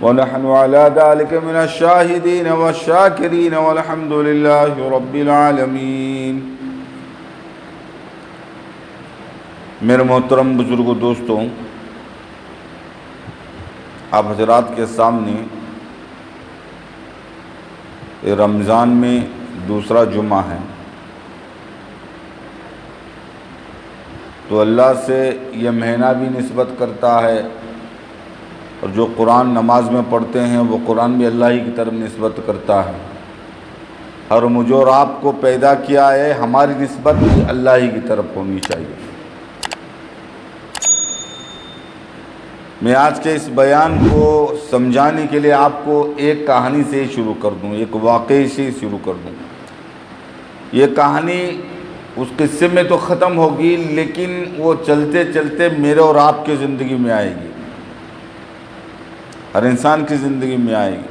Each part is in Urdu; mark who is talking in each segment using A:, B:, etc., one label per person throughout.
A: ونحن على ذلك من الشاهدين والشاكرين والحمد لله رب العالمين۔ میرے محترم بزرگوں، دوستوں، آپ حضرات کے سامنے رمضان میں دوسرا جمعہ ہے، تو اللہ سے یہ مہینہ بھی نسبت کرتا ہے، اور جو قرآن نماز میں پڑھتے ہیں وہ قرآن بھی اللہ ہی کی طرف نسبت کرتا ہے، اور مجھے اور آپ کو پیدا کیا ہے، ہماری نسبت بھی اللہ ہی کی طرف ہونی چاہیے۔ میں آج کے اس بیان کو سمجھانے کے لیے آپ کو ایک کہانی سے شروع کر دوں، ایک واقعے سے شروع کر دوں۔ یہ کہانی اس قصے میں تو ختم ہوگی، لیکن وہ چلتے چلتے میرے اور آپ کی زندگی میں آئے گی، ہر انسان کی زندگی میں آئے گی۔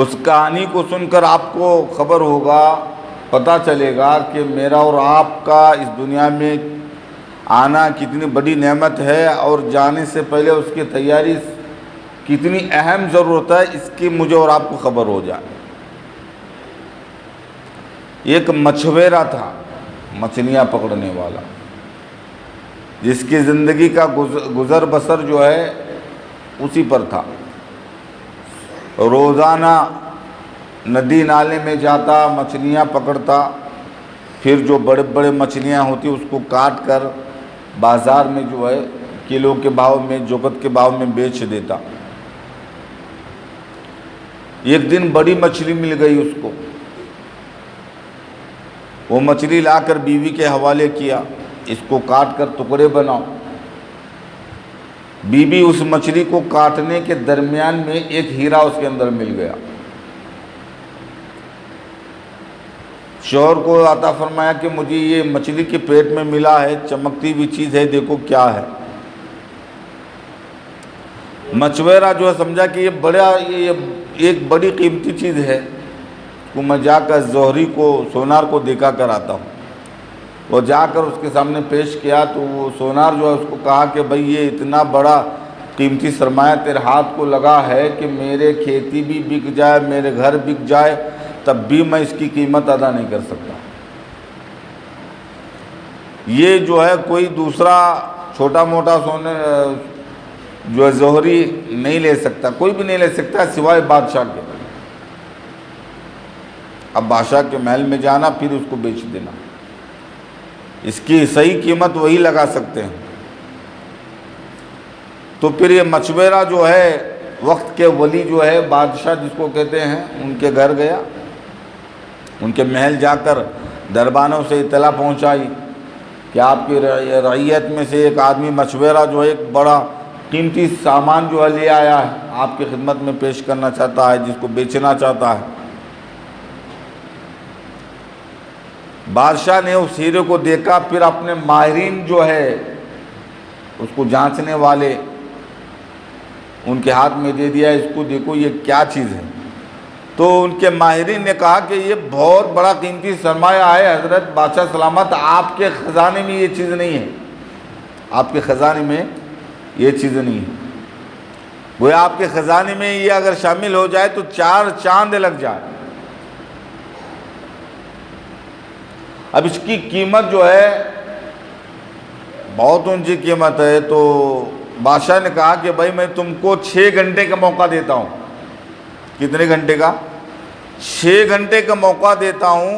A: اس کہانی کو سن کر آپ کو خبر ہوگا، پتہ چلے گا کہ میرا اور آپ کا اس دنیا میں آنا کتنی بڑی نعمت ہے، اور جانے سے پہلے اس کی تیاری کتنی اہم ضرورت ہے، اس کی مجھے اور آپ کو خبر ہو جائے۔ ایک مچھویرا تھا، مچھلیاں پکڑنے والا، جس کی زندگی کا گزر بسر جو ہے اسی پر تھا۔ روزانہ ندی نالے میں جاتا، مچھلیاں پکڑتا، پھر جو بڑے بڑے مچھلیاں ہوتی اس کو کاٹ کر بازار میں جو ہے کلو کے بھاؤ میں، جوگت کے بھاؤ میں بیچ دیتا۔ ایک دن بڑی مچھلی مل گئی اس کو، وہ مچھلی لا کر بیوی کے حوالے کیا، اس کو کاٹ کر ٹکڑے بناؤ۔ بیوی اس مچھلی کو کاٹنے کے درمیان میں ایک ہیرا اس کے اندر مل گیا۔ شوہر کو عطا فرمایا کہ مجھے یہ مچھلی کے پیٹ میں ملا ہے، چمکتی ہوئی چیز ہے، دیکھو کیا ہے۔ مچھویرا جو ہے سمجھا کہ یہ ایک بڑی قیمتی چیز ہے، تو میں جا کر زہری کو، سونار کو دکھا کر آتا ہوں۔ وہ جا کر اس کے سامنے پیش کیا، تو وہ سونار جو ہے اس کو کہا کہ بھئی یہ اتنا بڑا قیمتی سرمایہ تیرے ہاتھ کو لگا ہے کہ میرے کھیتی بھی بک جائے، میرے گھر بک جائے، تب بھی میں اس کی قیمت ادا نہیں کر سکتا۔ یہ جو ہے کوئی دوسرا چھوٹا موٹا سونے جو ہے زہری نہیں لے سکتا، کوئی بھی نہیں لے سکتا سوائے بادشاہ کے۔ اب بادشاہ کے محل میں جانا، پھر اس کو بیچ دینا، اس کی صحیح قیمت وہی لگا سکتے ہیں۔ تو پھر یہ مچھویرا جو ہے، وقت کے ولی جو ہے، بادشاہ جس کو کہتے ہیں، ان کے گھر گیا، ان کے محل جا کر دربانوں سے اطلاع پہنچائی کہ آپ کی رعیت میں سے ایک آدمی مچھویرا جو ہے ایک بڑا قیمتی سامان جو ہے لے آیا ہے، آپ کی خدمت میں پیش کرنا چاہتا ہے، جس کو بیچنا چاہتا ہے۔ بادشاہ نے اس ہیرے کو دیکھا، پھر اپنے ماہرین جو ہے اس کو جانچنے والے، ان کے ہاتھ میں دے دیا، اس کو دیکھو یہ کیا چیز ہے۔ تو ان کے ماہرین نے کہا کہ یہ بہت بڑا قیمتی سرمایہ ہے حضرت، بادشاہ سلامت، آپ کے خزانے میں یہ چیز نہیں ہے، آپ کے خزانے میں یہ چیز نہیں ہے۔ وہ آپ کے خزانے میں یہ اگر شامل ہو جائے تو 4 چاند لگ جائے۔ اب اس کی قیمت جو ہے بہت اونچی قیمت ہے۔ تو بادشاہ نے کہا کہ بھائی میں تم کو 6 گھنٹے کا موقع دیتا ہوں۔ کتنے گھنٹے کا؟ 6 گھنٹے کا موقع دیتا ہوں،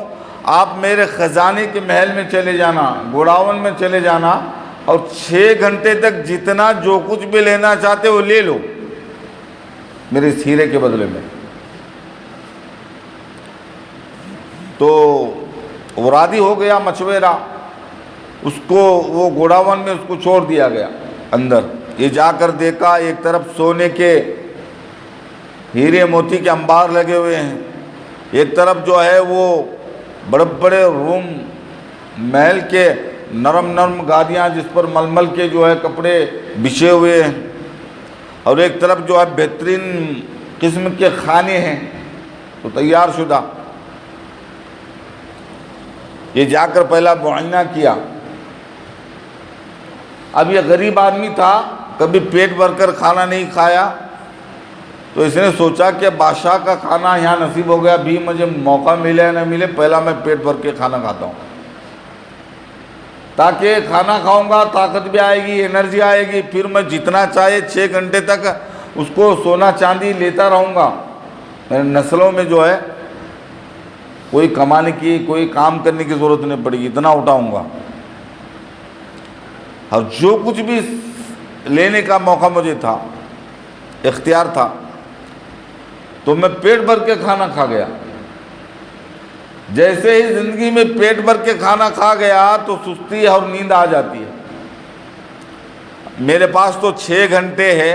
A: آپ میرے خزانے کے محل میں چلے جانا، گوڈاؤن میں چلے جانا، اور 6 گھنٹے تک جتنا جو کچھ بھی لینا چاہتے وہ لے لو میرے اس ہیرے کے بدلے میں۔ تو وہ راضی ہو گیا مچھویرا، اس کو وہ گوڈاؤن میں اس کو چھوڑ دیا گیا اندر۔ یہ جا کر دیکھا، ایک طرف سونے کے ہیرے موتی کے انبار لگے ہوئے ہیں، ایک طرف جو ہے وہ بڑے بڑے روم محل کے نرم نرم گادیاں جس پر ململ کے جو ہے کپڑے بچھے ہوئے ہیں، اور ایک طرف جو ہے بہترین قسم کے کھانے ہیں تو تیار شدہ۔ یہ جا کر پہلا معائنہ کیا۔ اب یہ غریب آدمی تھا، کبھی پیٹ بھر کر کھانا نہیں کھایا، تو اس نے سوچا کہ بادشاہ کا کھانا یہاں نصیب ہو گیا، بھی مجھے موقع ملے یا نہ ملے، پہلا میں پیٹ بھر کے کھانا کھاتا ہوں، تاکہ کھانا کھاؤں گا طاقت بھی آئے گی، انرجی آئے گی، پھر میں جتنا چاہے 6 گھنٹے تک اس کو سونا چاندی لیتا رہوں گا، میرے نسلوں میں جو ہے کوئی کمانے کی کوئی کام کرنے کی ضرورت نہیں پڑے گی، اتنا اٹھاؤں گا، اور جو کچھ بھی لینے کا موقع مجھے تھا، اختیار تھا، تو میں پیٹ بھر کے کھانا کھا گیا۔ جیسے ہی زندگی میں پیٹ بھر کے کھانا کھا گیا تو سستی اور نیند آ جاتی ہے۔ میرے پاس تو 6 گھنٹے ہے،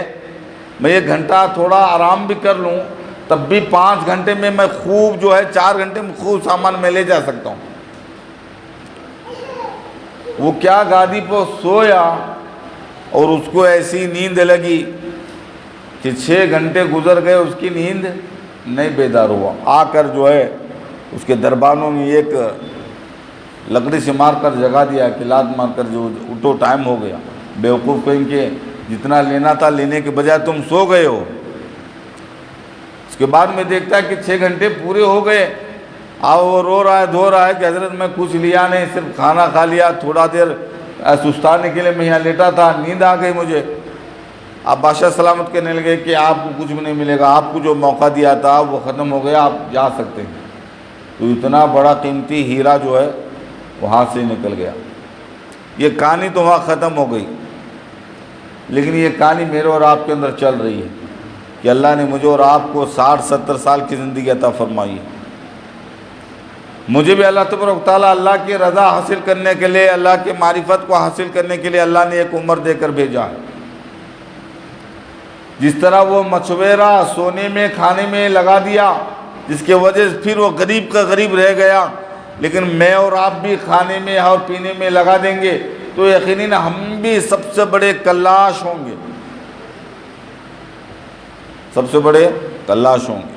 A: میں 1 گھنٹہ تھوڑا آرام بھی کر لوں تب بھی 5 گھنٹے میں خوب جو ہے 4 گھنٹے میں خوب سامان میں لے جا سکتا ہوں۔ وہ کیا گادی پہ سویا اور اس کو ایسی نیند لگی کہ 6 گھنٹے گزر گئے، اس کی نیند نہیں بیدار ہوا۔ آ کر جو ہے اس کے دربانوں میں ایک لکڑی سے مار کر جگا دیا کہ لات مار کر جو اٹھو ٹائم ہو گیا۔ بیوقوف کہیں کہ جتنا لینا تھا لینے کے بجائے تم سو گئے ہو۔ اس کے بعد میں دیکھتا ہے کہ 6 گھنٹے پورے ہو گئے، اب وہ رو رہا ہے دھو رہا ہے کہ حضرت میں کچھ لیا نہیں، صرف کھانا کھا لیا، تھوڑا دیر سستانے کے لیے میں یہاں لیٹا تھا، نیند آ گئی مجھے۔ اب بادشاہ سلامت کہنے لگے کہ آپ کو کچھ بھی نہیں ملے گا، آپ کو جو موقع دیا تھا وہ ختم ہو گیا، آپ جا سکتے ہیں۔ تو اتنا بڑا قیمتی ہیرا جو ہے وہ ہاتھ سے نکل گیا۔ یہ کہانی تو وہاں ختم ہو گئی، لیکن یہ کہانی میرے اور آپ کے اندر چل رہی ہے کہ اللہ نے مجھے اور آپ کو 60-70 سال کی زندگی عطا فرمائی ہے۔ مجھے بھی اللہ تبارک و تعالیٰ اللہ کی رضا حاصل کرنے کے لیے، اللہ کی معرفت کو حاصل کرنے کے لیے اللہ نے ایک عمر دے کر بھیجا ہے۔ جس طرح وہ مچھویرا سونے میں کھانے میں لگا دیا، جس کی وجہ سے پھر وہ غریب کا غریب رہ گیا، لیکن میں اور آپ بھی کھانے میں اور پینے میں لگا دیں گے تو یقیناً ہم بھی سب سے بڑے کلاش ہوں گے، سب سے بڑے کلاش ہوں گے۔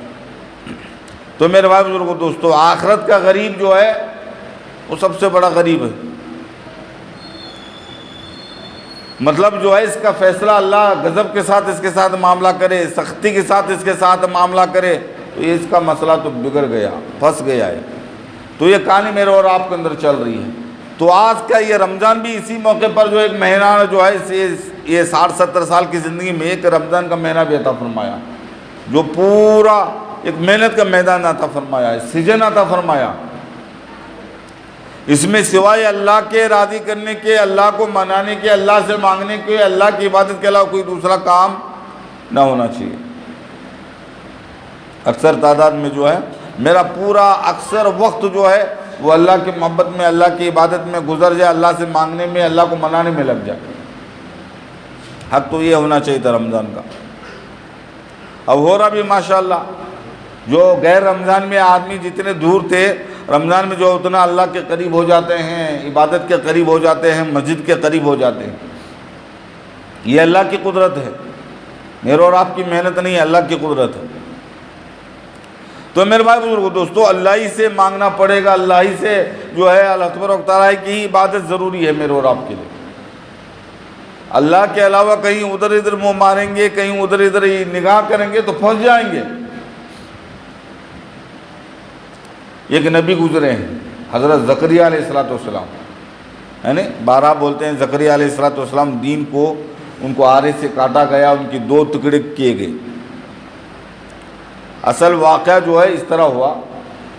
A: تو میرے بھائی بزرگوں دوستو، آخرت کا غریب جو ہے وہ سب سے بڑا غریب ہے۔ مطلب جو ہے اس کا فیصلہ اللہ غضب کے ساتھ اس کے ساتھ معاملہ کرے، سختی کے ساتھ اس کے ساتھ معاملہ کرے تو یہ اس کا مسئلہ تو بگڑ گیا، پھنس گیا ہے۔ تو یہ کہانی میرے اور آپ کے اندر چل رہی ہے۔ تو آج کا یہ رمضان بھی اسی موقع پر جو ایک مہینہ جو ہے یہ 60-70 سال کی زندگی میں ایک رمضان کا مہینہ بھی عطا فرمایا، جو پورا ایک محنت کا میدان عطا فرمایا ہے، سیزن عطا فرمایا۔ اس میں سوائے اللہ کے راضی کرنے کے، اللہ کو منانے کے، اللہ سے مانگنے کے، اللہ کی عبادت کے علاوہ کوئی دوسرا کام نہ ہونا چاہیے۔ اکثر تعداد میں جو ہے میرا پورا اکثر وقت جو ہے وہ اللہ کی محبت میں، اللہ کی عبادت میں گزر جائے، اللہ سے مانگنے میں، اللہ کو منانے میں لگ جائے۔ حق تو یہ ہونا چاہیے تھا رمضان کا، اب ہو رہا بھی ماشاءاللہ۔ جو غیر رمضان میں آدمی جتنے دور تھے، رمضان میں جو اتنا اللہ کے قریب ہو جاتے ہیں، عبادت کے قریب ہو جاتے ہیں، مسجد کے قریب ہو جاتے ہیں۔ یہ اللہ کی قدرت ہے، میرے اور آپ کی محنت نہیں ہے، اللہ کی قدرت ہے۔ تو میرے بھائی بزرگو دوستو، اللہ ہی سے مانگنا پڑے گا، اللہ ہی سے جو ہے اللہ تبارک و تعالیٰ کی ہی عبادت ضروری ہے میرے اور آپ کے لیے۔ اللہ کے علاوہ کہیں ادھر ادھر منہ ماریں گے، کہیں ادھر ادھر ہی نگاہ کریں گے تو پھنس جائیں گے۔ ایک نبی گزرے ہیں حضرت زکریا علیہ السلام، ہے نا، 12 بولتے ہیں زکریا علیہ السلام، دین کو ان کو آرے سے کاٹا گیا، ان کی 2 ٹکڑے کیے گئے۔ اصل واقعہ جو ہے اس طرح ہوا،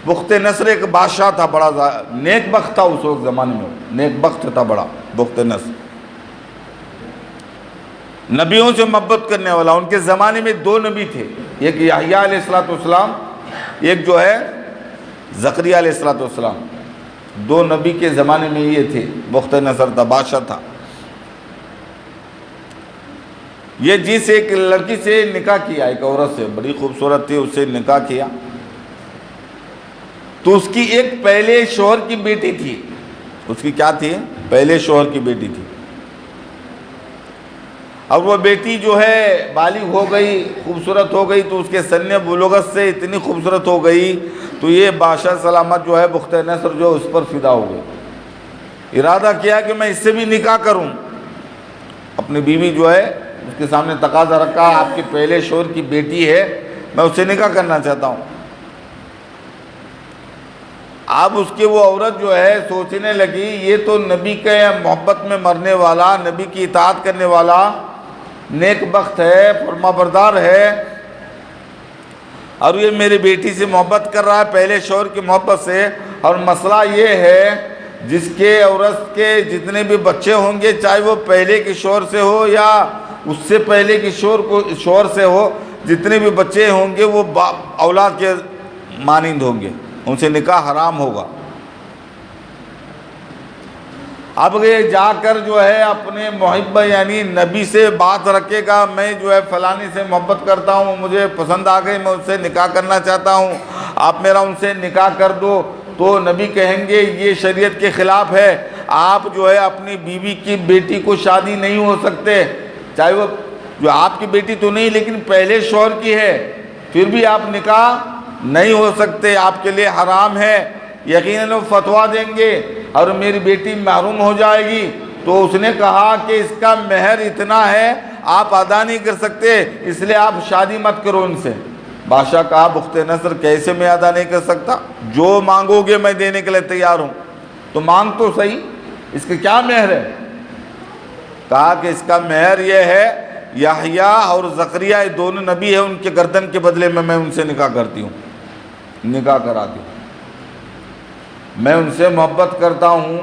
A: بخت نصر ایک بادشاہ تھا، بڑا نیک بخت تھا اس وقت زمانے میں، نیک بخت تھا بڑا بخت نصر، نبیوں سے محبت کرنے والا۔ ان کے زمانے میں 2 نبی تھے، ایک یحییٰ علیہ السلام، ایک جو ہے زکریا علیہ السلام۔ 2 نبی کے زمانے میں یہ تھے، بخت نصر تھا، بادشاہ تھا۔ یہ جس ایک لڑکی سے نکاح کیا، ایک عورت سے، بڑی خوبصورت تھی، اس سے نکاح کیا تو اس کی ایک پہلے شوہر کی بیٹی تھی۔ اس کی کیا تھی؟ پہلے شوہر کی بیٹی تھی۔ اب وہ بیٹی جو ہے بالغ ہو گئی، خوبصورت ہو گئی، تو اس کے سن بلوغت سے اتنی خوبصورت ہو گئی تو یہ بادشاہ سلامت جو ہے بخت نصر جو اس پر فدا ہو گئے۔ ارادہ کیا کہ میں اس سے بھی نکاح کروں۔ اپنی بیوی جو ہے اس کے سامنے تقاضا رکھا، آپ کے پہلے شوہر کی بیٹی ہے، میں اس سے نکاح کرنا چاہتا ہوں۔ اب اس کی وہ عورت جو ہے سوچنے لگی یہ تو نبی کے محبت میں مرنے والا، نبی کی اطاعت کرنے والا نیک بخت ہے، فرما بردار ہے، اور یہ میری بیٹی سے محبت کر رہا ہے پہلے شوہر کی محبت سے، اور مسئلہ یہ ہے جس کے عورت کے جتنے بھی بچے ہوں گے، چاہے وہ پہلے کے شوہر سے ہو یا اس سے پہلے کے شوہر سے ہو، جتنے بھی بچے ہوں گے وہ اولاد کے مانند ہوں گے، ان سے نکاح حرام ہوگا۔ اب یہ جا کر جو ہے اپنے محب یعنی نبی سے بات رکھے گا، میں جو ہے فلانی سے محبت کرتا ہوں، مجھے پسند آ گئی، میں ان سے نکاح کرنا چاہتا ہوں، آپ میرا ان سے نکاح کر دو، تو نبی کہیں گے یہ شریعت کے خلاف ہے، آپ جو ہے اپنی بیوی کی بیٹی کو شادی نہیں ہو سکتے، چاہے وہ جو آپ کی بیٹی تو نہیں لیکن پہلے شوہر کی ہے، پھر بھی آپ نکاح نہیں ہو سکتے، آپ کے لیے حرام ہے۔ یقیناً وہ فتویٰ دیں گے اور میری بیٹی محروم ہو جائے گی۔ تو اس نے کہا کہ اس کا مہر اتنا ہے آپ ادا نہیں کر سکتے، اس لیے آپ شادی مت کرو ان سے۔ بادشاہ کہا بخت نصر کیسے میں ادا نہیں کر سکتا، جو مانگو گے میں دینے کے لیے تیار ہوں، تو مانگ تو صحیح، اس کا کیا مہر ہے؟ کہا کہ اس کا مہر یہ ہے یحییٰ اور زکریا یہ دونوں نبی ہیں، ان کے گردن کے بدلے میں ان سے نکاح کرتی ہوں، نکاح کراتی ہوں، میں ان سے محبت کرتا ہوں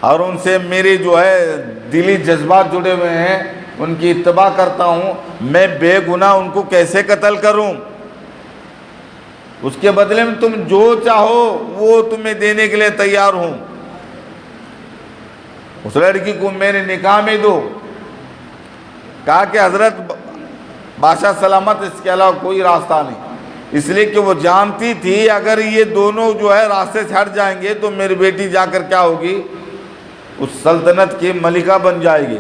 A: اور ان سے میرے جو ہے دلی جذبات جڑے ہوئے ہیں، ان کی اتباع کرتا ہوں، میں بے گناہ ان کو کیسے قتل کروں؟ اس کے بدلے میں تم جو چاہو وہ تمہیں دینے کے لیے تیار ہوں، اس لڑکی کو میرے نکاح میں دو۔ کہا کہ حضرت بادشاہ سلامت اس کے علاوہ کوئی راستہ نہیں، اس لیے کہ وہ جانتی تھی اگر یہ دونوں جو ہے راستے سے ہٹ جائیں گے تو میری بیٹی جا کر کیا ہوگی، اس سلطنت کی ملکہ بن جائے گی۔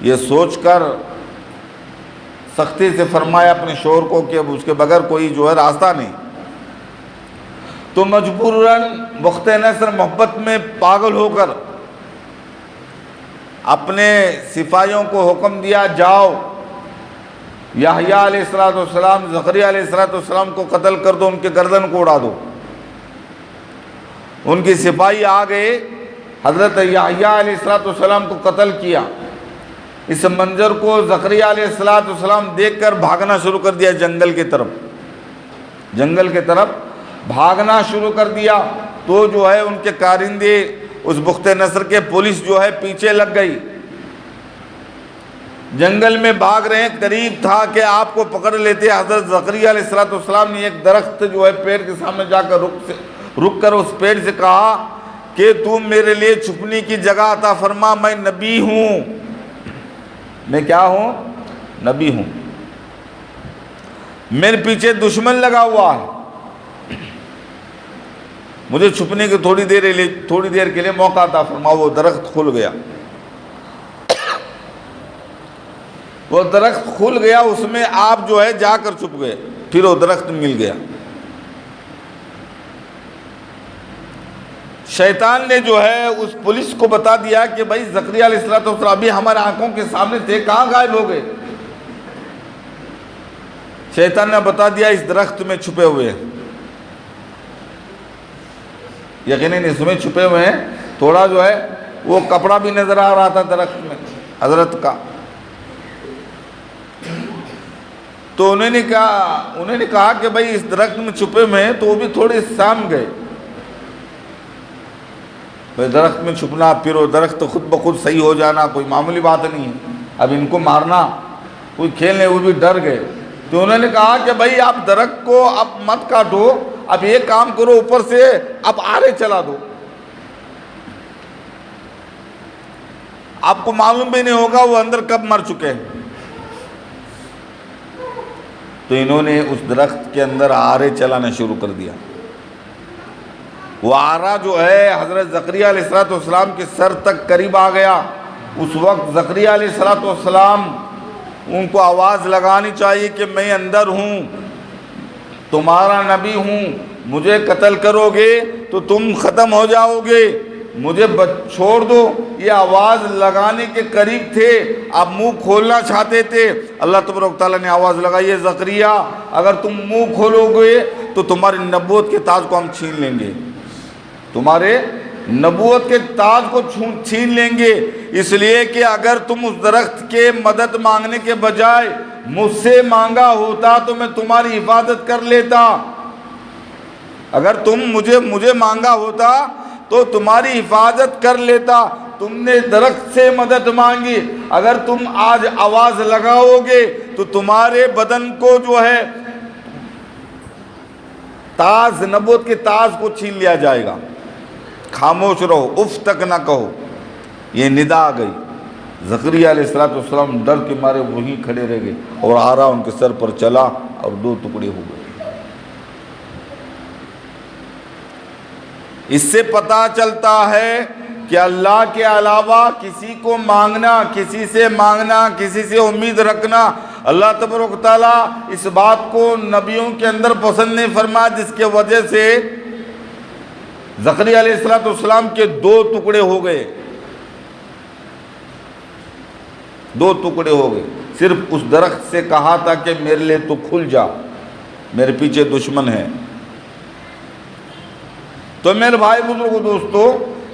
A: یہ سوچ کر سختی سے فرمایا اپنے شوہر کو کہ اب اس کے بغیر کوئی جو ہے راستہ نہیں، تو مجبوراً بخت نصر محبت میں پاگل ہو کر اپنے سپاہیوں کو حکم دیا جاؤ یحییٰ علیہ السلام زکریا علیہ السلام کو قتل کر دو، ان کے گردن کو اڑا دو۔ ان کی سپاہی آ گئے، حضرت یحییٰ علیہ السلام کو قتل کیا۔ اس منظر کو زکریا علیہ السلام دیکھ کر بھاگنا شروع کر دیا، جنگل کی طرف بھاگنا شروع کر دیا۔ تو جو ہے ان کے کارندے اس بخت نصر کے پولیس جو ہے پیچھے لگ گئی، جنگل میں بھاگ رہے ہیں، قریب تھا کہ آپ کو پکڑ لیتے۔ حضرت زکریا علیہ السلام نے ایک درخت جو ہے پیڑ کے سامنے جا کر رک کر اس پیڑ سے کہا کہ تم میرے لیے چھپنے کی جگہ عطا فرما، میں نبی ہوں۔ میں کیا ہوں؟ نبی ہوں، میرے پیچھے دشمن لگا ہوا ہے، مجھے چھپنے کی تھوڑی دیر کے لیے موقع عطا فرما۔ وہ درخت کھل گیا، وہ درخت کھل گیا، اس میں آپ جو ہے جا کر چھپ گئے، پھر وہ درخت مل گیا۔ شیطان نے جو ہے اس پولیس کو بتا دیا کہ بھائی زکریا علیہ السلام ابھی ہمارے آنکھوں کے سامنے تھے، کہاں غائب ہو گئے؟ شیطان نے بتا دیا اس درخت میں چھپے ہوئے ہیں، یقیناً اس میں چھپے ہوئے ہیں۔ تھوڑا جو ہے وہ کپڑا بھی نظر آ رہا تھا درخت میں حضرت کا۔ تو انہوں نے کہا کہ بھائی اس درخت میں چھپے ہوئے ہیں، تو وہ بھی تھوڑے سام گئے۔ درخت میں چھپنا، پھر وہ درخت خود بخود صحیح ہو جانا کوئی معمولی بات نہیں ہے، اب ان کو مارنا کوئی کھیل نہیں، وہ بھی ڈر گئے۔ تو انہوں نے کہا کہ بھائی آپ درخت کو اب مت کاٹو، اب یہ کام کرو اوپر سے اب آرے چلا دو، آپ کو معلوم بھی نہیں ہوگا وہ اندر کب مر چکے ہیں۔ تو انہوں نے اس درخت کے اندر آرے چلانا شروع کر دیا۔ وہ آرا جو ہے حضرت زکریا علیہ السلام کے سر تک قریب آ گیا۔ اس وقت زکریا علیہ السلام ان کو آواز لگانی چاہیے کہ میں اندر ہوں، تمہارا نبی ہوں، مجھے قتل کرو گے تو تم ختم ہو جاؤ گے، مجھے چھوڑ دو، یہ آواز لگانے کے قریب تھے، آپ منہ کھولنا چاہتے تھے، اللہ تبارک و تعالیٰ نے آواز لگائی ہے زکریا اگر تم منہ کھولو گے تو تمہاری نبوت کے تاج کو ہم چھین لیں گے، تمہارے نبوت کے تاج کو چھین لیں گے، اس لیے کہ اگر تم اس درخت کے مدد مانگنے کے بجائے مجھ سے مانگا ہوتا تو میں تمہاری حفاظت کر لیتا، اگر تم مجھے مانگا ہوتا تو تمہاری حفاظت کر لیتا، تم نے درخت سے مدد مانگی، اگر تم آج آواز لگاؤ گے تو تمہارے بدن کو جو ہے تاج، نبوت کے تاج کو چھین لیا جائے گا، خاموش رہو، اف تک نہ کہو۔ یہ ندا آ گئی، زکریا علیہ السلام ڈر کے مارے وہیں کھڑے رہ گئے، اور آرا ان کے سر پر چلا اور 2 ٹکڑے ہو گئے۔ اس سے پتہ چلتا ہے کہ اللہ کے علاوہ کسی کو مانگنا، کسی سے مانگنا، کسی سے امید رکھنا، اللہ تبارک و تعالیٰ اس بات کو نبیوں کے اندر پسند نہیں فرمایا، جس کے وجہ سے زکریا علیہ السلام کے 2 ٹکڑے ہو گئے، 2 ٹکڑے ہو گئے، صرف اس درخت سے کہا تھا کہ میرے لیے تو کھل جا، میرے پیچھے دشمن ہے۔ تو میرے بھائی بزرگو دوستو،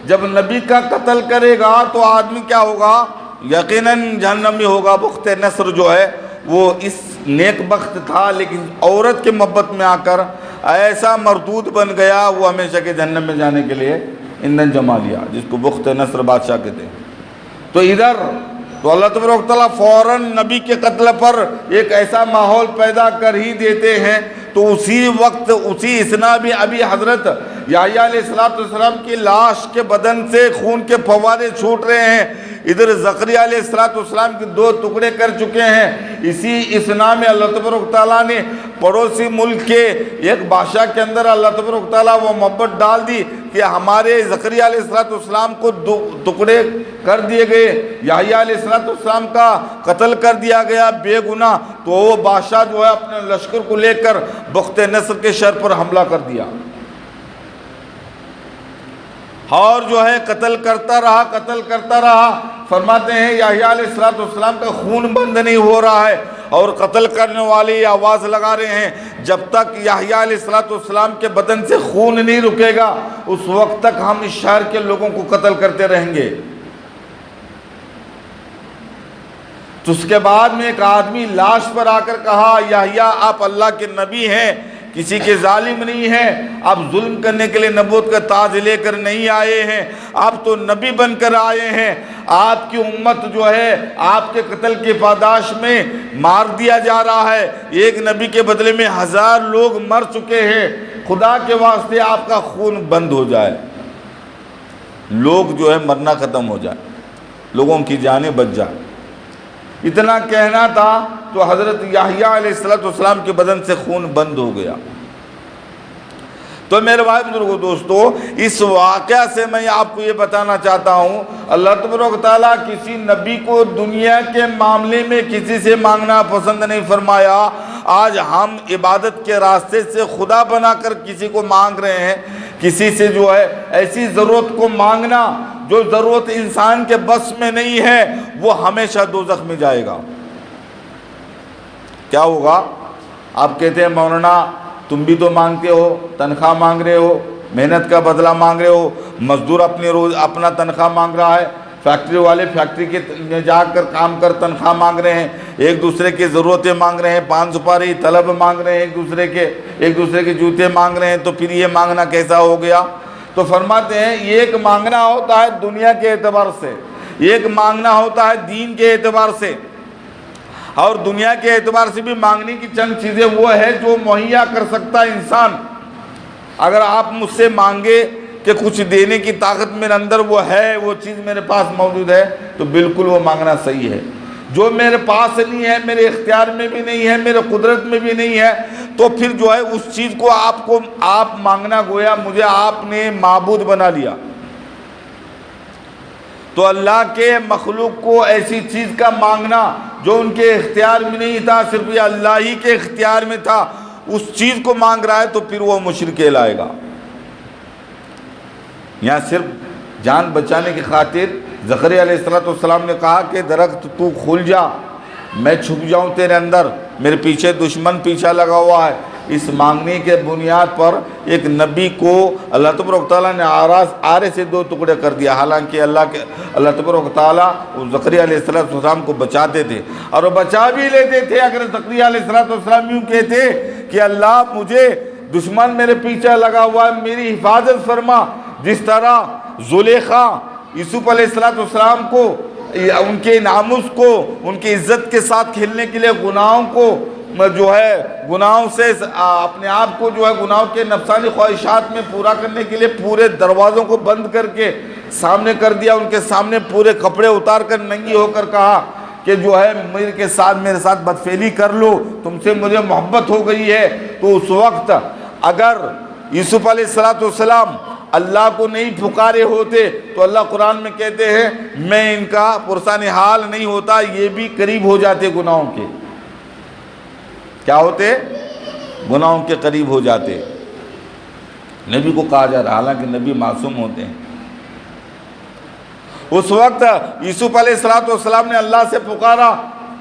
A: جب نبی کا قتل کرے گا تو آدمی کیا ہوگا؟ یقیناً جہنمی ہوگا۔ بخت نصر جو ہے وہ اس نیک بخت تھا، لیکن عورت کے محبت میں آ کر ایسا مردود بن گیا، وہ ہمیشہ کے جہنم میں جانے کے لیے ایندھن جما لیا، جس کو بخت نصر بادشاہ کہتے ہیں۔ تو ادھر تو اللہ تبارک و تعالیٰ فوراً نبی کے قتل پر ایک ایسا ماحول پیدا کر ہی دیتے ہیں، تو اسی وقت اسی اثنا بھی ابھی حضرت یحییٰ علیہ السلام کی لاش کے بدن سے خون کے فوارے چھوٹ رہے ہیں، ادھر زکریا علیہ السلام کے 2 ٹکڑے کر چکے ہیں۔ اسی اثنا میں اللہ تبارک و تعالیٰ نے پڑوسی ملک کے ایک بادشاہ کے اندر اللہ تبارک و تعالیٰ وہ محبت ڈال دی کہ ہمارے زکریا علیہ السلام کو 2 ٹکڑے کر دیے گئے، یحییٰ علیہ السلام کا قتل کر دیا گیا بے گناہ، تو وہ بادشاہ جو ہے اپنے لشکر کو لے کر بخت نصر کے شہر پر حملہ کر دیا، اور جو ہے قتل کرتا رہا۔ فرماتے ہیں یحییٰ علیہ السلام کا خون بند نہیں ہو رہا ہے، اور قتل کرنے والے آواز لگا رہے ہیں جب تک یحییٰ علیہ السلام کے بدن سے خون نہیں رکے گا اس وقت تک ہم اس شہر کے لوگوں کو قتل کرتے رہیں گے۔ تو اس کے بعد میں ایک آدمی لاش پر آ کر کہا، یحییٰ آپ اللہ کے نبی ہیں، کسی کے ظالم نہیں ہیں، آپ ظلم کرنے کے لیے نبوت کا تاج لے کر نہیں آئے ہیں، آپ تو نبی بن کر آئے ہیں، آپ کی امت جو ہے آپ کے قتل کی پاداش میں مار دیا جا رہا ہے، ایک نبی کے بدلے میں 1000 لوگ مر چکے ہیں، خدا کے واسطے آپ کا خون بند ہو جائے، لوگ جو ہے مرنا ختم ہو جائے، لوگوں کی جانیں بچ جائیں۔ اتنا کہنا تھا تو حضرت یحییٰ علیہ السلام کے بدن سے خون بند ہو گیا۔ تو میرے بھائی بزرگو دوستو، اس واقعہ سے میں آپ کو یہ بتانا چاہتا ہوں، اللہ تبارک و تعالیٰ کسی نبی کو دنیا کے معاملے میں کسی سے مانگنا پسند نہیں فرمایا۔ آج ہم عبادت کے راستے سے خدا بنا کر کسی کو مانگ رہے ہیں، کسی سے جو ہے ایسی ضرورت کو مانگنا جو ضرورت انسان کے بس میں نہیں ہے، وہ ہمیشہ دوزخ میں جائے گا۔ کیا ہوگا؟ آپ کہتے ہیں مولانا تم بھی تو مانگتے ہو، تنخواہ مانگ رہے ہو، محنت کا بدلہ مانگ رہے ہو، مزدور اپنا تنخواہ مانگ رہا ہے، فیکٹری والے فیکٹری کے میں جا کر کام کر تنخواہ مانگ رہے ہیں، ایک دوسرے کی ضرورتیں مانگ رہے ہیں، پان سپاری طلب مانگ رہے ہیں، ایک دوسرے کے جوتے مانگ رہے ہیں، تو پھر یہ مانگنا کیسا ہو گیا؟ تو فرماتے ہیں ایک مانگنا ہوتا ہے دنیا کے اعتبار سے، ایک مانگنا ہوتا ہے دین کے اعتبار سے، اور دنیا کے اعتبار سے بھی مانگنے کی چند چیزیں وہ ہے جو مہیا کر سکتا ہے انسان۔ اگر آپ مجھ سے مانگے کہ کچھ دینے کی طاقت میرے اندر وہ ہے، وہ چیز میرے پاس موجود ہے، تو بالکل وہ مانگنا صحیح ہے۔ جو میرے پاس نہیں ہے، میرے اختیار میں بھی نہیں ہے، میرے قدرت میں بھی نہیں ہے، تو پھر جو ہے اس چیز کو آپ مانگنا گویا مجھے آپ نے معبود بنا لیا۔ تو اللہ کے مخلوق کو ایسی چیز کا مانگنا جو ان کے اختیار میں نہیں تھا، صرف یہ اللہ ہی کے اختیار میں تھا، اس چیز کو مانگ رہا ہے تو پھر وہ مشرک کہلائے گا۔ یہاں صرف جان بچانے کی خاطر زکریا علیہ السلام نے کہا کہ درخت تو کھل جا، میں چھپ جاؤں تیرے اندر، میرے پیچھے دشمن پیچھا لگا ہوا ہے۔ اس مانگنے کے بنیاد پر ایک نبی کو اللہ تبارک و تعالیٰ نے آرے سے 2 ٹکڑے کر دیا، حالانکہ اللہ تبارک و تعالیٰ زکریا علیہ السلام کو بچاتے تھے اور وہ بچا بھی لیتے تھے۔ اگر زکریا علیہ السلام یوں کہتے کہ اللہ مجھے دشمن میرے پیچھے لگا ہوا ہے، میری حفاظت فرما، جس طرح زلیخا یوسف علیہ السلام کو ان کے ناموس کو، ان کی عزت کے ساتھ کھیلنے کے لیے گناہوں کو جو ہے گناہوں سے اپنے آپ کو جو ہے گناہوں کے نفسانی خواہشات میں پورا کرنے کے لیے پورے دروازوں کو بند کر کے سامنے کر دیا، ان کے سامنے پورے کپڑے اتار کر ننگی ہو کر کہا کہ جو ہے میرے ساتھ بدفعلی کر لو، تم سے مجھے محبت ہو گئی ہے۔ تو اس وقت اگر یوسف علیہ السلام اللہ کو نہیں پکارے ہوتے تو اللہ قرآن میں کہتے ہیں میں ان کا پرسان حال نہیں ہوتا، یہ بھی قریب ہو جاتے گناہوں کے۔ کیا ہوتے؟ گناہوں کے قریب ہو جاتے۔ نبی کو کہا جا رہا، حالانکہ نبی معصوم ہوتے ہیں۔ اس وقت یوسف علیہ السلام نے اللہ سے پکارا،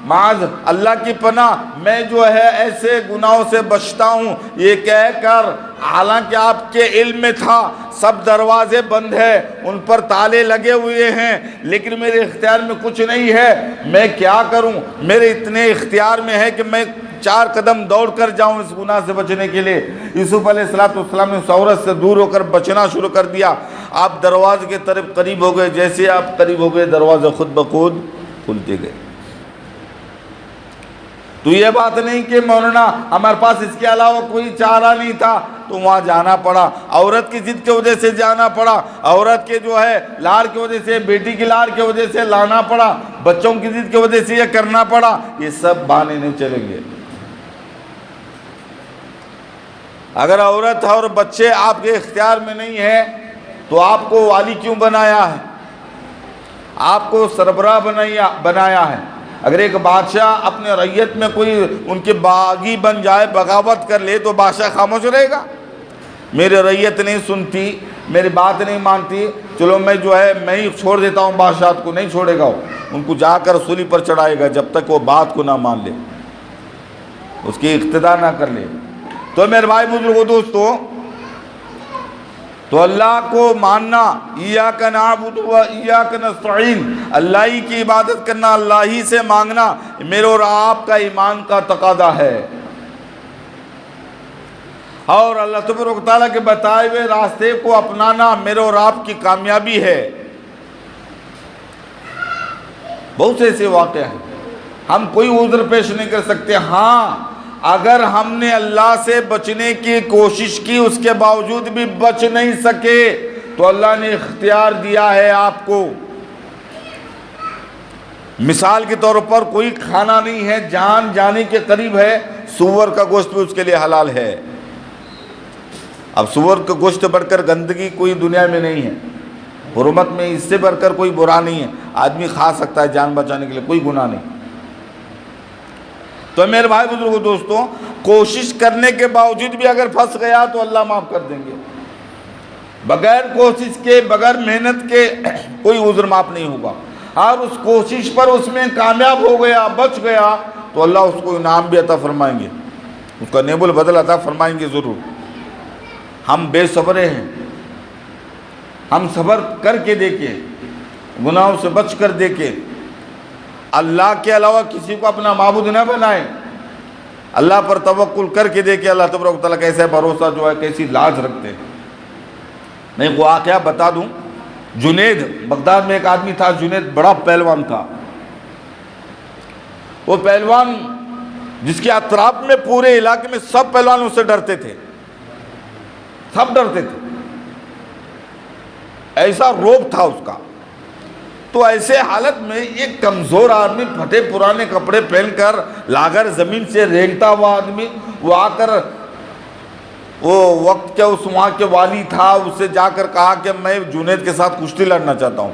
A: معاذ اللہ کی پناہ، میں جو ہے ایسے گناہوں سے بچتا ہوں، یہ کہہ کر حالانکہ آپ کے علم میں تھا سب دروازے بند ہیں، ان پر تالے لگے ہوئے ہیں، لیکن میرے اختیار میں کچھ نہیں ہے، میں کیا کروں؟ میرے اتنے اختیار میں ہے کہ میں 4 قدم دوڑ کر جاؤں اس گناہ سے بچنے کے لیے۔ یوسف علیہ السلام نے اس عورت سے دور ہو کر بچنا شروع کر دیا۔ آپ دروازے کے طرف قریب ہو گئے، جیسے آپ قریب ہو گئے دروازے خود بخود کھلتے گئے۔ تو یہ بات نہیں کہ مولانا ہمارے پاس اس کے علاوہ کوئی چارہ نہیں تھا، تو وہاں جانا پڑا، عورت کی ضد کی وجہ سے جانا پڑا، عورت کے جو ہے لاڑ کی وجہ سے، بیٹی کی لاڑ کی وجہ سے لانا پڑا، بچوں کی ضد کی وجہ سے یہ کرنا پڑا۔ یہ سب بہانے نہیں چلیں گے۔ اگر عورت اور بچے آپ کے اختیار میں نہیں ہیں تو آپ کو والی کیوں بنایا ہے؟ آپ کو سربراہ بنایا ہے۔ اگر ایک بادشاہ اپنے رعیت میں کوئی ان کے باغی بن جائے، بغاوت کر لے، تو بادشاہ خاموش رہے گا؟ میری رعیت نہیں سنتی، میری بات نہیں مانتی، چلو میں ہی چھوڑ دیتا ہوں، بادشاہ کو نہیں چھوڑے گا، ان کو جا کر سولی پر چڑھائے گا جب تک وہ بات کو نہ مان لے، اس کی اقتدا نہ کر لے۔ تو میرے بھائی بزرگوں دوستو، تو اللہ کو ماننا، ایاک نعبد و ایاک نستعین، اللہ ہی کی عبادت کرنا، اللہ ہی سے مانگنا میرے اور آپ کا ایمان کا تقاضا ہے، اور اللہ تبارک و تعالیٰ کے بتائے ہوئے راستے کو اپنانا میرے اور آپ کی کامیابی ہے۔ بہت سے ایسے واقعے ہیں، ہم کوئی عذر پیش نہیں کر سکتے۔ ہاں، اگر ہم نے اللہ سے بچنے کی کوشش کی، اس کے باوجود بھی بچ نہیں سکے، تو اللہ نے اختیار دیا ہے آپ کو۔ مثال کے طور پر کوئی کھانا نہیں ہے، جان جانے کے قریب ہے، سور کا گوشت بھی اس کے لیے حلال ہے۔ اب سور کا گوشت بڑھ کر گندگی کوئی دنیا میں نہیں ہے، حرمت میں اس سے بڑھ کر کوئی برا نہیں ہے، آدمی کھا سکتا ہے جان بچانے کے لیے، کوئی گناہ نہیں۔ تو میرے بھائی بزرگوں دوستوں، کوشش کرنے کے باوجود بھی اگر پھنس گیا تو اللہ معاف کر دیں گے۔ بغیر کوشش کے، بغیر محنت کے کوئی عذر معاف نہیں ہوگا۔ اور اس کوشش پر اس میں کامیاب ہو گیا، بچ گیا، تو اللہ اس کو انعام بھی عطا فرمائیں گے، اس کا نیب البدل عطا فرمائیں گے ضرور۔ ہم بے صبرے ہیں، ہم صبر کر کے دیکھیں، گناہوں سے بچ کر دیکھیں، اللہ کے علاوہ کسی کو اپنا معبود نہ بنائیں، اللہ پر توکل کر کے دیکھیں اللہ تبارک و تعالیٰ کیسے بھروسہ جو ہے، کیسی لاج رکھتے ہیں۔ میں ایک واقعہ بتا دوں، جنید، بغداد میں ایک آدمی تھا جنید، بڑا پہلوان تھا۔ وہ پہلوان جس کے اطراف میں پورے علاقے میں سب پہلوان اس سے ڈرتے تھے، سب ڈرتے تھے، ایسا روب تھا اس کا۔ تو ایسے حالت میں ایک کمزور آدمی پھٹے پرانے کپڑے پہن کر لاگر زمین سے رینگتا ہوا آدمی، وہ آ کر وہ وقت کے اس وہاں کے والی تھا، اس سے جا کر کہا کہ میں جنید کے ساتھ کشتی لڑنا چاہتا ہوں۔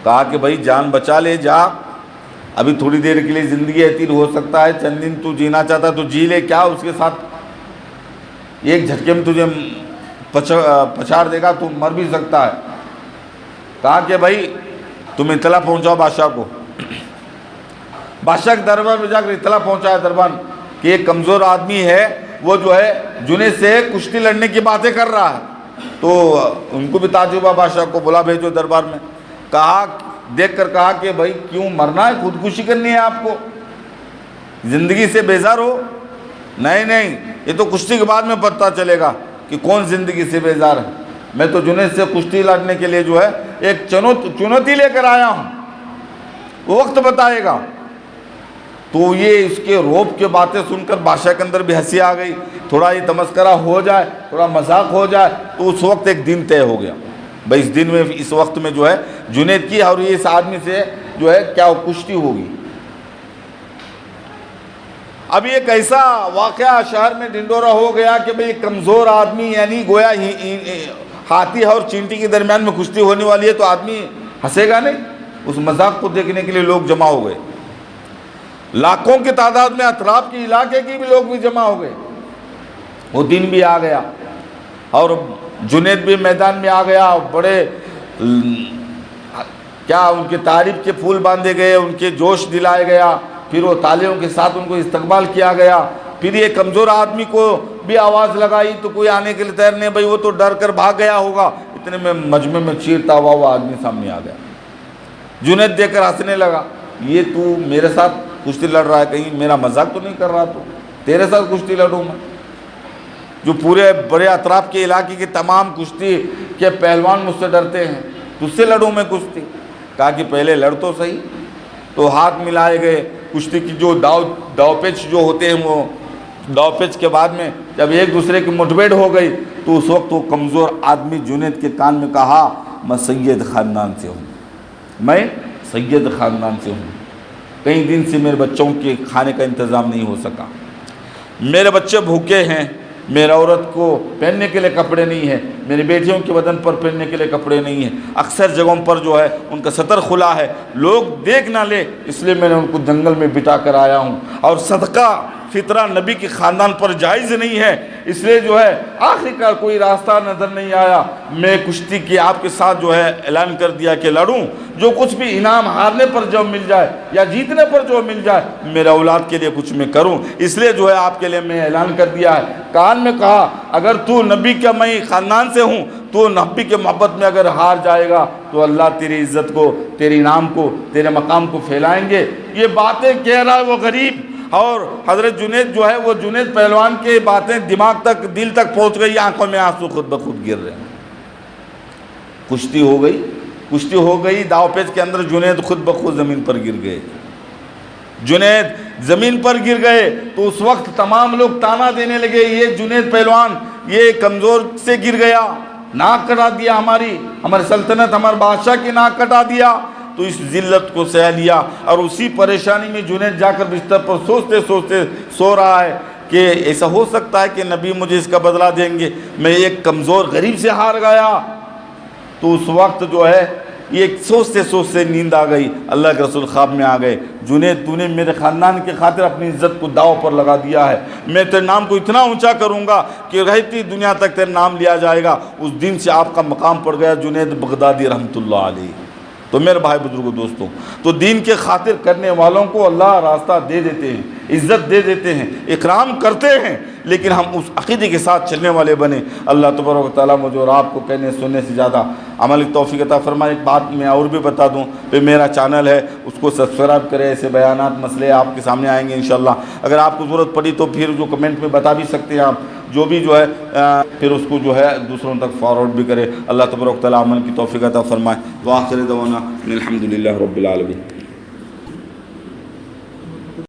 A: کہا کہ بھائی جان بچا لے، جا، ابھی تھوڑی دیر کے لیے زندگی ہے، ہو سکتا ہے چند دن تو جینا چاہتا تو جی لے، کیا اس کے ساتھ ایک جھٹکے میں تجھے پچھاڑ دے گا تو مر بھی سکتا ہے۔ کہا کہ بھائی تم اطلاع پہنچاؤ بادشاہ کو۔ بادشاہ کے دربار میں جا کر اطلاع پہنچایا دربار کہ ایک کمزور آدمی ہے، وہ جو ہے جنید سے کشتی لڑنے کی باتیں کر رہا ہے۔ تو ان کو بھی تعجب ہوا، بادشاہ کو بلا بھیجو دربار میں۔ کہا دیکھ کر کہا کہ بھائی کیوں مرنا ہے، خودکشی کرنی ہے آپ کو، زندگی سے بیزار ہو؟ نہیں، یہ تو کشتی کے بعد میں پتہ چلے گا کہ کون زندگی سے بیزار ہے۔ میں تو جنید سے کشتی لڑنے کے لیے جو ہے ایک چنوتی لے کر آیا ہوں، وقت بتائے گا۔ تو یہ اس کے روب کے باتیں سن کر بادشاہ کے اندر بھی ہنسی آ گئی، تھوڑا یہ تمسکرہ ہو جائے، تھوڑا مذاق ہو جائے۔ تو اس وقت ایک دن طے ہو گیا، بھائی اس دن میں اس وقت میں جو ہے جنید کی اور اس آدمی سے جو ہے کیا کشتی ہوگی۔ اب ایک ایسا واقعہ شہر میں ڈنڈورا ہو گیا کہ بھئی کمزور آدمی، یعنی گویا ہاتھی اور چینٹی کے درمیان میں کشتی ہونے والی ہے، تو آدمی ہنسے گا نہیں؟ اس مذاق کو دیکھنے کے لیے لوگ جمع ہو گئے، لاکھوں کی تعداد میں اطراف کے علاقے کی بھی لوگ بھی جمع ہو گئے۔ وہ دن بھی آ گیا اور جنید بھی میدان میں آ گیا، بڑے کیا ان کے تعریف کے پھول باندھے گئے، ان کے جوش دلائے گیا، پھر وہ تالیوں کے ساتھ ان کو استقبال کیا گیا۔ پھر یہ کمزور آدمی کو بھی آواز لگائی تو کوئی آنے کے لیے تیار نہیں، بھائی وہ تو ڈر کر بھاگ گیا ہوگا۔ اتنے میں مجمع میں چیرتا ہوا وہ آدمی سامنے آ گیا، جنید دیکھ کر ہنسنے لگا، یہ تو میرے ساتھ کشتی لڑ رہا ہے، کہیں میرا مذاق تو نہیں کر رہا؟ تو تیرے ساتھ کشتی لڑوں میں، جو پورے بڑے اطراف کے علاقے کے تمام کشتی کے پہلوان مجھ سے ڈرتے ہیں، تجھ سے لڑوں میں کشتی؟ کہا کہ پہلے لڑ تو صحیح۔ تو ہاتھ ملائے گئے، کشتی کی جو داؤ پیچ جو ہوتے ہیں، وہ داؤ پیچ کے بعد میں جب ایک دوسرے کی مٹبھیڑ ہو گئی تو اس وقت وہ کمزور آدمی جنید کے کان میں کہا، میں سید خاندان سے ہوں، میں سید خاندان سے ہوں، کئی دن سے میرے بچوں کے کھانے کا انتظام نہیں ہو سکا، میرے بچے بھوکے ہیں، میرے عورت کو پہننے کے لیے کپڑے نہیں ہیں، میری بیٹیوں کے بدن پر پہننے کے لیے کپڑے نہیں ہیں، اکثر جگہوں پر جو ہے ان کا سطر کھلا ہے، لوگ دیکھ نہ لے، اس لیے میں نے ان کو جنگل میں بٹا کر آیا ہوں، اور صدقہ فطرہ نبی کے خاندان پر جائز نہیں ہے، اس لیے جو ہے آخری کار کوئی راستہ نظر نہیں آیا، میں کشتی کی آپ کے ساتھ جو ہے اعلان کر دیا کہ لڑوں، جو کچھ بھی انعام ہارنے پر جو مل جائے یا جیتنے پر جو مل جائے میرے اولاد کے لیے کچھ میں کروں، اس لیے جو ہے آپ کے لیے میں اعلان کر دیا ہے۔ کان میں کہا اگر تو نبی کا میں خاندان سے ہوں، تو نبی کے محبت میں اگر ہار جائے گا تو اللہ تیری عزت کو، تیری نام کو، تیرے مقام کو پھیلائیں گے۔ یہ باتیں کہہ رہا ہے وہ غریب، اور حضرت جنید جو ہے وہ جنید پہلوان کے باتیں دماغ تک، دل تک پہنچ گئی، آنکھوں میں آنسو خود بخود گر رہے ہیں۔ کشتی ہو گئی، داؤ پیچ کے اندر جنید خود بخود زمین پر گر گئے، جنید زمین پر گر گئے تو اس وقت تمام لوگ تانا دینے لگے، یہ جنید پہلوان یہ کمزور سے گر گیا، ناک کٹا دیا، ہماری سلطنت، ہمارے بادشاہ کی ناک کٹا دیا۔ تو اس ذلت کو سہ لیا، اور اسی پریشانی میں جنید جا کر بستر پر سوچتے سوچتے سو رہا ہے کہ ایسا ہو سکتا ہے کہ نبی مجھے اس کا بدلہ دیں گے، میں ایک کمزور غریب سے ہار گیا۔ تو اس وقت جو ہے یہ سوچتے سوچتے نیند آ گئی، اللہ کے رسول خواب میں آ گئے، جنید تو نے میرے خاندان کے خاطر اپنی عزت کو داؤ پر لگا دیا ہے، میں تیرے نام کو اتنا اونچا کروں گا کہ رہتی دنیا تک تیرے نام لیا جائے گا۔ اس دن سے آپ کا مقام پڑ گیا جنید بغدادی رحمۃ اللہ علیہ۔ تو میرے بھائی بزرگوں دوستوں، تو دین کے خاطر کرنے والوں کو اللہ راستہ دے دیتے ہیں، عزت دے دیتے ہیں، اکرام کرتے ہیں، لیکن ہم اس عقیدے کے ساتھ چلنے والے بنے۔ اللہ تبارک و تعالیٰ مجھے اور آپ کو کہنے سننے سے زیادہ عمل کی توفیق عطا فرمائے۔ ایک بات میں اور بھی بتا دوں، پہ میرا چینل ہے اس کو سبسکرائب کریں، ایسے بیانات مسئلے آپ کے سامنے آئیں گے انشاءاللہ۔ اگر آپ کو ضرورت پڑی تو پھر جو کمنٹ میں بتا بھی سکتے ہیں آپ، جو بھی جو ہے پھر اس کو جو ہے دوسروں تک فارورڈ بھی کرے۔ اللہ تبارک و تعالیٰ عمل کی توفیق عطا فرمائے۔ وآخر دعوانا الحمدللہ رب العالمین۔